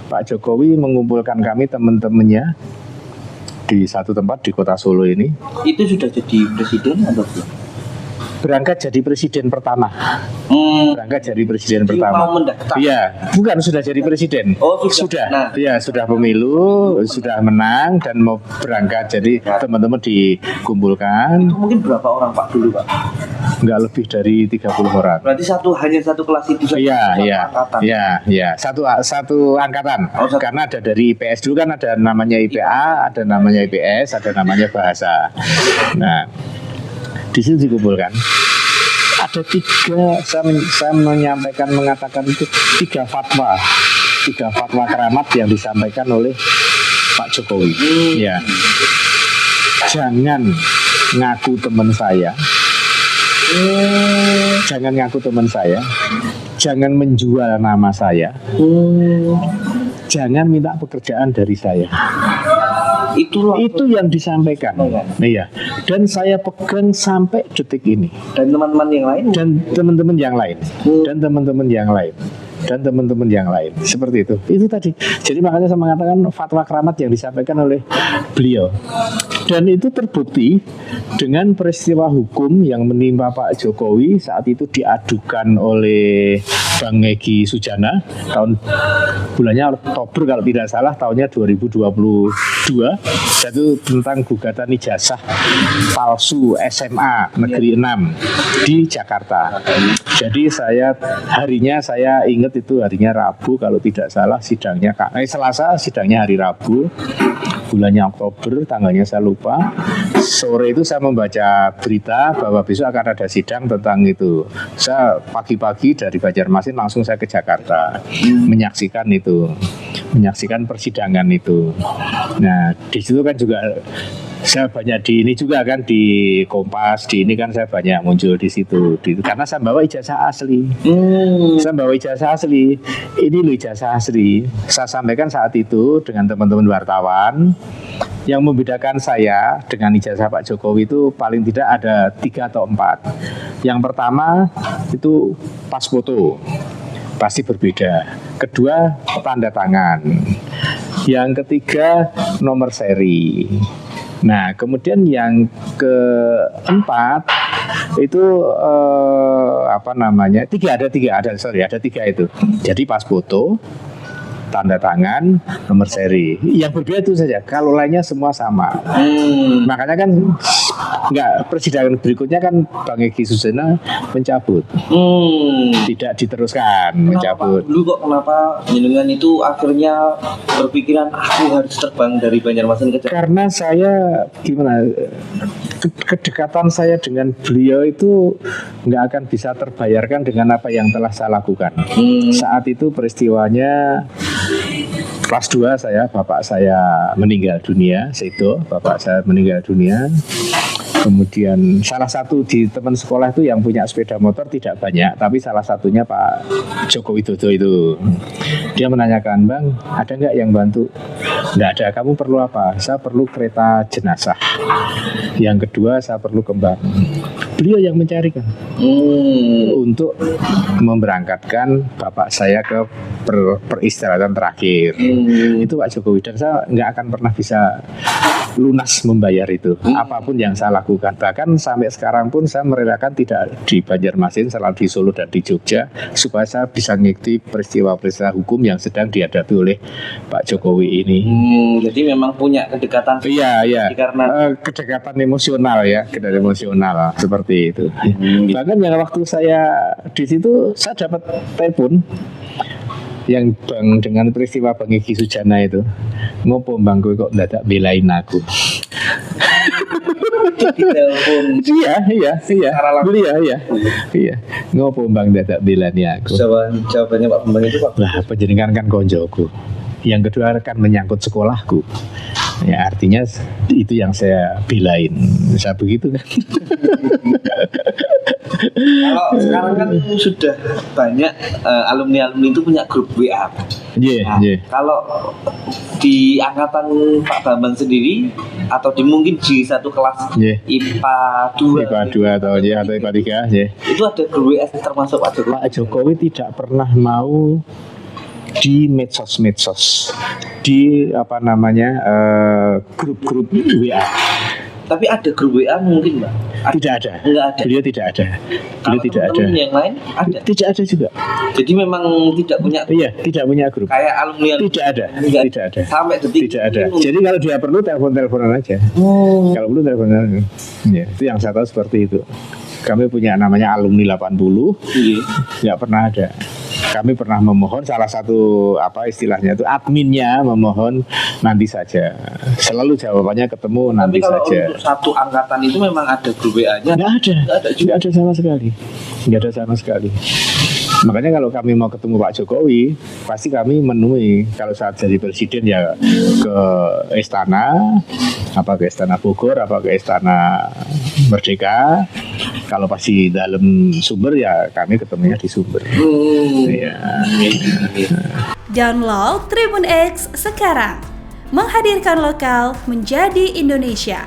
Pak Jokowi mengumpulkan kami teman-temannya di satu tempat di kota Solo ini. Itu sudah jadi presiden atau belum? Berangkat jadi presiden pertama. Berangkat jadi presiden Jadi pertama. mau mendaftar? Iya, bukan sudah jadi presiden. Oh, sudah. Nah. Iya, sudah pemilu, sudah menang dan mau berangkat. Jadi teman-teman dikumpulkan. Itu mungkin berapa orang Pak dulu Pak? Nggak lebih dari 30 orang. Berarti hanya satu kelas itu saja. Iya, satu angkatan. Satu. Karena ada dari IPS dulu kan ada namanya IPA, ada namanya IPS, ada namanya bahasa. Nah, di situ dikumpulkan. Ada saya mengatakan itu tiga fatwa keramat yang disampaikan oleh Pak Jokowi. Ya, jangan ngaku teman saya. Jangan ngaku teman saya. Jangan menjual nama saya. Jangan minta pekerjaan dari saya. Itu yang disampaikan. Iya. Dan saya pegang sampai detik ini. Dan teman-teman yang lain? Dan teman-teman yang lain. Seperti itu. Itu tadi. Jadi makanya saya mengatakan fatwa keramat yang disampaikan oleh beliau. Dan itu terbukti dengan peristiwa hukum yang menimpa Pak Jokowi saat itu diadukan oleh Bang Egy Sujana bulannya Oktober kalau tidak salah tahunnya 2022, itu tentang gugatan ijazah palsu SMA Negeri 6 di Jakarta. Jadi harinya saya ingat itu harinya Rabu kalau tidak salah sidangnya Selasa, sidangnya hari Rabu bulannya Oktober, tanggalnya saya lupa. Sore itu saya membaca berita bahwa besok akan ada sidang tentang itu. Saya pagi-pagi dari Banjarmasin langsung saya ke Jakarta menyaksikan persidangan itu. Nah, di situ kan juga saya banyak di Kompas, di ini kan saya banyak muncul di situ. Karena saya bawa ijazah asli. Ini loh ijazah asli. Saya sampaikan saat itu dengan teman-teman wartawan. Yang membedakan saya dengan ijazah Pak Jokowi itu paling tidak ada 3 atau 4. Yang pertama itu pas foto. Pasti berbeda. Kedua, tanda tangan. Yang ketiga, nomor seri. Nah, kemudian yang keempat itu ada tiga itu. Jadi pas foto, tanda tangan, nomor seri. Yang berbeda itu saja. Kalau lainnya semua sama. Makanya kan persidangan berikutnya kan Bang Egy Sujana mencabut. Tidak diteruskan, mencabut. Kenapa jenengan itu akhirnya berpikiran aku harus terbang dari Banjarmasin ke Jakarta? Karena saya kedekatan saya dengan beliau itu nggak akan bisa terbayarkan dengan apa yang telah saya lakukan. Saat itu peristiwanya kelas 2 bapak saya meninggal dunia, bapak saya meninggal dunia. Kemudian salah satu di teman sekolah itu yang punya sepeda motor tidak banyak, tapi salah satunya Pak Joko Widodo itu. Dia menanyakan, Bang, ada nggak yang bantu? Nggak ada. Kamu perlu apa? Saya perlu kereta jenazah. Yang kedua, saya perlu kembang. Beliau yang mencarikan untuk memberangkatkan bapak saya ke peristirahatan terakhir. Itu Pak Jokowi, dan saya nggak akan pernah bisa lunas membayar itu. Apapun yang saya lakukan. Bahkan sampai sekarang pun saya merelakan tidak di Banjarmasin, selalu di Solo dan di Jogja, supaya saya bisa mengikuti peristiwa-peristiwa hukum yang sedang dihadapi oleh Pak Jokowi ini. Jadi memang punya kedekatan. Iya. Karena kedekatan emosional seperti itu. Bahkan yang waktu saya di situ saya dapat telepon yang dengan peristiwa Bang Egy Sujana itu. Ngopo Bang kowe kok dadak belain aku? Iya. Ngopo Bang dadak belani aku? Jawabannya Pak Bambang itu Pak. Lah panjenengan kan konjoku. Yang kedua kan menyangkut sekolahku. Ya artinya itu yang saya belain. Saya begitu kan. Kalau sekarang kan sudah banyak alumni-alumni itu punya grup WA. Kalau di angkatan Pak Bambang sendiri atau mungkin di satu kelas IPA 2 atau IPA 3 itu ada grup WA termasuk Pak Jokowi. Pak Jokowi tidak pernah mau di medsos, di grup-grup WA. Tapi ada grup WA mungkin, Mbak? Tidak ada. Enggak ada. Beliau tidak ada. Kalau teman-teman yang lain ada? Tidak ada juga. Jadi memang tidak punya grup? Iya, tidak punya grup. Kayak alumni yang tidak ada. Sampai detik tidak ada. Jadi kalau dia perlu telepon-teleponan aja. Kalau perlu teleponan. Ya, itu yang saya tahu seperti itu. Kami punya namanya alumni 80. Nggak pernah ada. Kami pernah memohon, salah satu istilahnya itu adminnya memohon nanti saja. Selalu jawabannya ketemu nanti saja. Tapi kalau untuk satu angkatan itu memang ada grup WA-nya? Nggak ada sama sekali. Nggak ada sama sekali. Makanya kalau kami mau ketemu Pak Jokowi, pasti kami menemui. Kalau saat jadi presiden ya ke istana, ke Istana Bogor, ke Istana Merdeka. Kalau pasti dalam Sumber ya kami ketemunya di Sumber. Ya. Download Tribun X sekarang, menghadirkan lokal menjadi Indonesia.